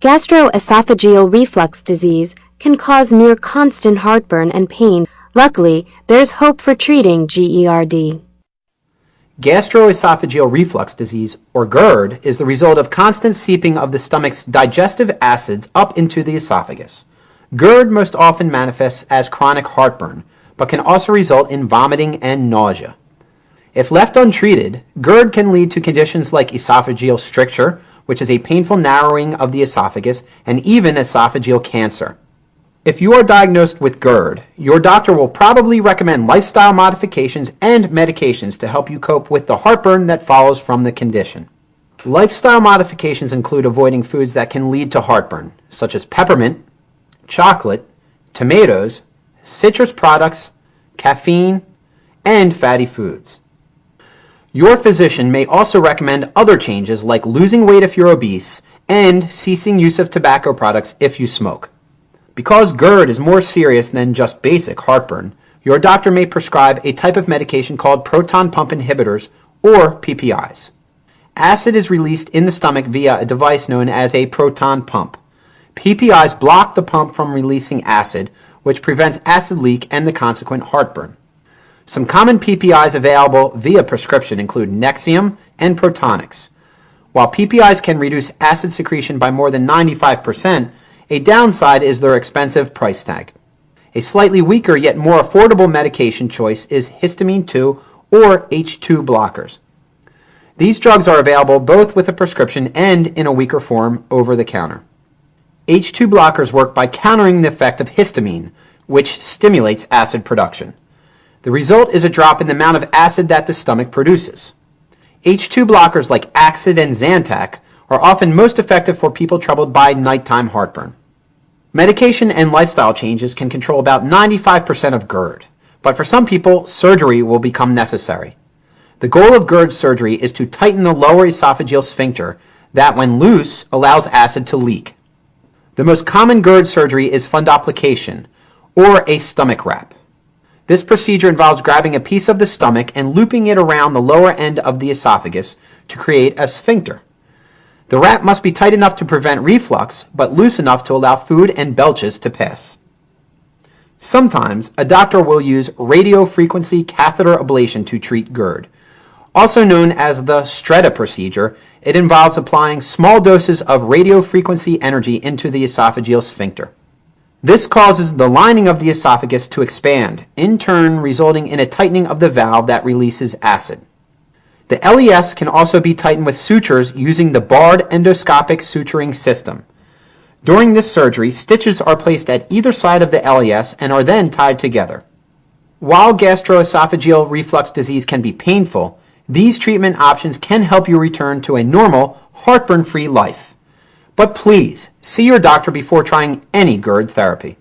Gastroesophageal reflux disease can cause near constant heartburn and pain. Luckily, there's hope for treating GERD. Gastroesophageal reflux disease, or GERD, is the result of constant seeping of the stomach's digestive acids up into the esophagus. GERD most often manifests as chronic heartburn, but can also result in vomiting and nausea. If left untreated, GERD can lead to conditions like esophageal stricture, which is a painful narrowing of the esophagus, and even esophageal cancer. If you are diagnosed with GERD, your doctor will probably recommend lifestyle modifications and medications to help you cope with the heartburn that follows from the condition. Lifestyle modifications include avoiding foods that can lead to heartburn, such as peppermint, chocolate, tomatoes, citrus products, caffeine, and fatty foods. Your physician may also recommend other changes like losing weight if you're obese and ceasing use of tobacco products if you smoke. Because GERD is more serious than just basic heartburn, your doctor may prescribe a type of medication called proton pump inhibitors, or PPIs. Acid is released in the stomach via a device known as a proton pump. PPIs block the pump from releasing acid, which prevents acid leak and the consequent heartburn. Some common PPIs available via prescription include Nexium and Protonix. While PPIs can reduce acid secretion by more than 95%, a downside is their expensive price tag. A slightly weaker yet more affordable medication choice is histamine 2 or H2 blockers. These drugs are available both with a prescription and in a weaker form over the counter. H2 blockers work by countering the effect of histamine, which stimulates acid production. The result is a drop in the amount of acid that the stomach produces. H2 blockers like Axid and Zantac are often most effective for people troubled by nighttime heartburn. Medication and lifestyle changes can control about 95% of GERD, but for some people, surgery will become necessary. The goal of GERD surgery is to tighten the lower esophageal sphincter that, when loose, allows acid to leak. The most common GERD surgery is fundoplication, or a stomach wrap. This procedure involves grabbing a piece of the stomach and looping it around the lower end of the esophagus to create a sphincter. The wrap must be tight enough to prevent reflux, but loose enough to allow food and belches to pass. Sometimes, a doctor will use radiofrequency catheter ablation to treat GERD. Also known as the Stretta procedure, it involves applying small doses of radiofrequency energy into the esophageal sphincter. This causes the lining of the esophagus to expand, in turn resulting in a tightening of the valve that releases acid. The LES can also be tightened with sutures using the Bard endoscopic suturing system. During this surgery, stitches are placed at either side of the LES and are then tied together. While gastroesophageal reflux disease can be painful, these treatment options can help you return to a normal, heartburn-free life. But please, see your doctor before trying any GERD therapy.